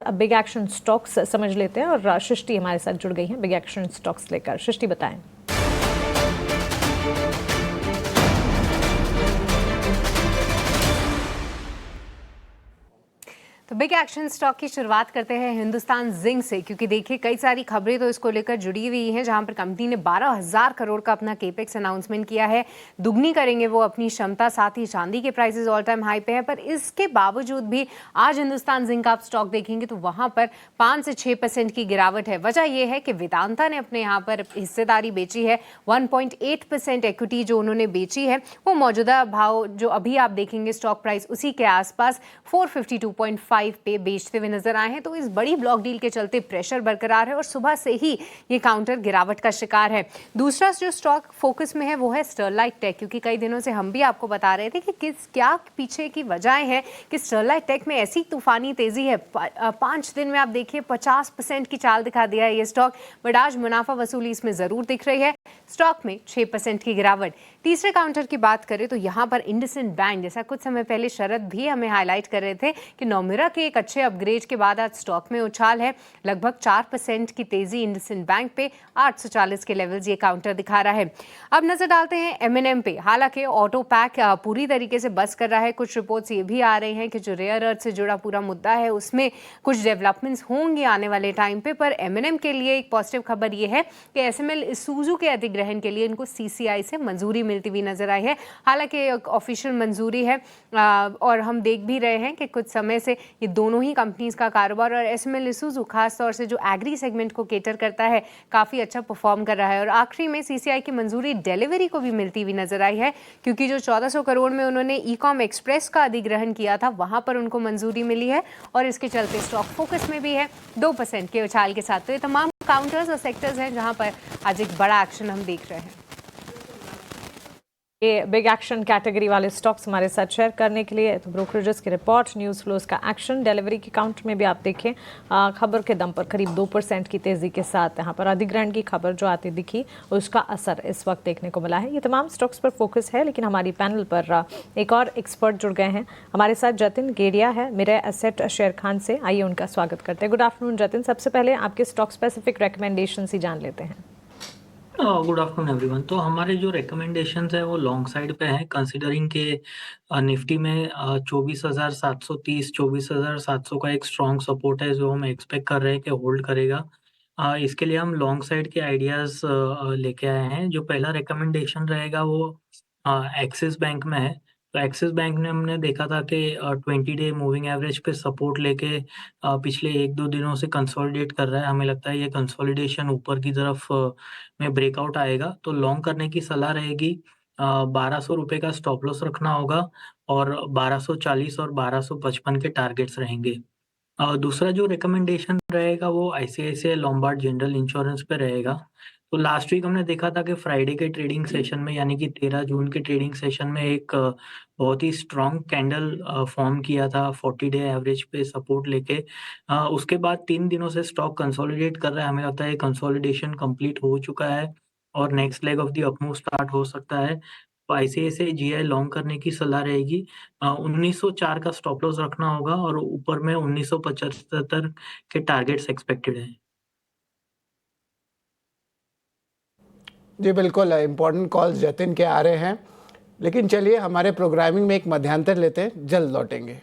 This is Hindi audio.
अब बिग एक्शन स्टॉक्स समझ लेते हैं और सृष्टि हमारे साथ जुड़ गई हैं बिग एक्शन स्टॉक्स लेकर। सृष्टि बताएं। तो बिग एक्शन स्टॉक की शुरुआत करते हैं हिंदुस्तान जिंक से, क्योंकि देखिए कई सारी खबरें तो इसको लेकर जुड़ी हुई हैं, जहां पर कंपनी ने 12,000 करोड़ का अपना केपेक्स अनाउंसमेंट किया है। दुगनी करेंगे वो अपनी क्षमता, साथ ही चांदी के प्राइसेस ऑल टाइम हाई पे हैं। पर इसके बावजूद भी आज हिंदुस्तान जिंक आप स्टॉक देखेंगे तो वहां पर 5 से 6% की गिरावट है। वजह यह है कि वेदांता ने अपने यहाँ पर हिस्सेदारी बेची है। 1.8% इक्विटी जो उन्होंने बेची है वो मौजूदा भाव जो अभी आप देखेंगे स्टॉक प्राइस उसी के आसपास 452.5 पे बेचते हुए नजर आए हैं। तो इस बड़ी ब्लॉक डील के चलते प्रेशर बरकरार है और सुबह से ही ये काउंटर गिरावट का शिकार है। दूसरा जो स्टॉक फोकस में है वो है स्टरलाइट टेक, क्योंकि कई दिनों से हम भी आपको बता रहे थे कि क्या पीछे की वजह है कि स्टरलाइट टेक में ऐसी तूफानी तेजी है। 5 दिन में आप देखिए 50% की चाल दिखा दिया है ये स्टॉक, बट आज मुनाफा वसूली इसमें जरूर दिख रही है। स्टॉक में 6% की गिरावट। तीसरे काउंटर की बात करें तो यहाँ पर इंडसइंड बैंक, जैसा कुछ समय पहले शरद भी हमें हाईलाइट कर रहे थे कि नोमिरा के एक अच्छे अपग्रेड के बाद आज स्टॉक में उछाल है। लगभग 4% की तेजी इंडसइंड बैंक पे 840 के लेवल्स ये काउंटर दिखा रहा है। अब नजर डालते हैं एमएनएम पे। हालांकि ऑटो पैक पूरी तरीके से बस कर रहा है। कुछ रिपोर्ट्स ये भी आ रही हैं कि जो रेयर अर्थ से जुड़ा पूरा मुद्दा है उसमें कुछ डेवलपमेंट्स होंगे आने वाले टाइम पे। पर एमएनएम के लिए एक पॉजिटिव खबर ये है कि एसएमएल इसूजू के अधिग्रहण के लिए इनको सीसीआई से मंजूरी मिलती हुई नजर आई है। हालांकि ऑफिशियल मंजूरी है और हम देख भी रहे हैं कि कुछ समय से ये दोनों ही कंपनीज का कारोबार और एसएमएल इसूजू खास तौर से जो एग्री सेगमेंट को केटर करता है काफी अच्छा परफॉर्म कर रहा है। और आखिरी में सीसीआई की मंजूरी डिलीवरी को भी मिलती हुई नजर आई है, क्योंकि जो 1400 करोड़ में उन्होंने ईकॉम एक्सप्रेस का अधिग्रहण किया था वहां पर उनको मंजूरी मिली है और इसके चलते स्टॉक फोकस में भी है 2% के उछाल के साथ। तो ये तमाम काउंटर्स और सेक्टर्स हैं जहां पर आज एक बड़ा एक्शन हम देख रहे हैं। ये बिग एक्शन कैटेगरी वाले स्टॉक्स हमारे साथ शेयर करने के लिए तो ब्रोकरेजेस की रिपोर्ट, न्यूज़ फ्लोज का एक्शन, डिलीवरी के काउंटर में भी आप देखें खबर के दम पर करीब 2% की तेज़ी के साथ यहाँ पर अधिग्रहण की खबर जो आती दिखी उसका असर इस वक्त देखने को मिला है। ये तमाम स्टॉक्स पर फोकस है, लेकिन हमारी पैनल पर एक और एक्सपर्ट जुड़ गए हैं। हमारे साथ जतिन गेड़िया है मेरे एसेट शेयर खान से। आइए उनका स्वागत करते हैं। गुड आफ्टरनून जतिन, सबसे पहले आपके स्टॉक स्पेसिफिक रिकमेंडेशन ही जान लेते हैं। Good afternoon everyone. तो हमारे जो रिकमेंडेशंस है वो लॉन्ग साइड पे है, कंसिडरिंग के निफ्टी में 24,730 24,700 का एक स्ट्रॉन्ग सपोर्ट है जो हम एक्सपेक्ट कर रहे हैं कि होल्ड करेगा। इसके लिए हम लॉन्ग साइड के आइडियाज लेके आए हैं। जो पहला रिकमेंडेशन रहेगा वो एक्सिस बैंक में है। तो एक्सिस बैंक ने हमने देखा था कि 20 डे मूविंग एवरेज पे सपोर्ट लेके पिछले 1-2 दिनों से कंसोलिडेट कर रहा है। हमें लगता है ये कंसोलिडेशन ऊपर की तरफ में ब्रेकआउट आएगा तो लॉन्ग करने की सलाह रहेगी। 1200 रुपये का स्टॉप लॉस रखना होगा और 1240 और 1255 के टारगेट्स रहेंगे। दूसरा जो रिकमेंडेशन रहेगा वो आईसीआईसीआई लोम्बार्ड जनरल इंश्योरेंस पे रहेगा। तो लास्ट वीक हमने देखा था कि फ्राइडे के ट्रेडिंग सेशन में यानी कि 13 जून के ट्रेडिंग सेशन में एक बहुत ही स्ट्रॉन्ग कैंडल फॉर्म किया था 40 डे एवरेज पे सपोर्ट लेके। उसके बाद 3 दिनों से स्टॉक कंसोलिडेट कर रहा है। हमें लगता है कंसोलिडेशन कंप्लीट हो चुका है और next leg of the up move start हो सकता है। तो आईसीआईसीआई जीआई लॉन्ग करने की सलाह रहेगी। 1904 का स्टॉप लॉस रखना होगा और ऊपर में 1975 के टारगेट्स एक्सपेक्टेड हैं। जी बिल्कुल, इम्पोर्टेंट कॉल्स जतिन के आ रहे हैं, लेकिन चलिए हमारे प्रोग्रामिंग में एक मध्यांतर लेते हैं, जल्द लौटेंगे।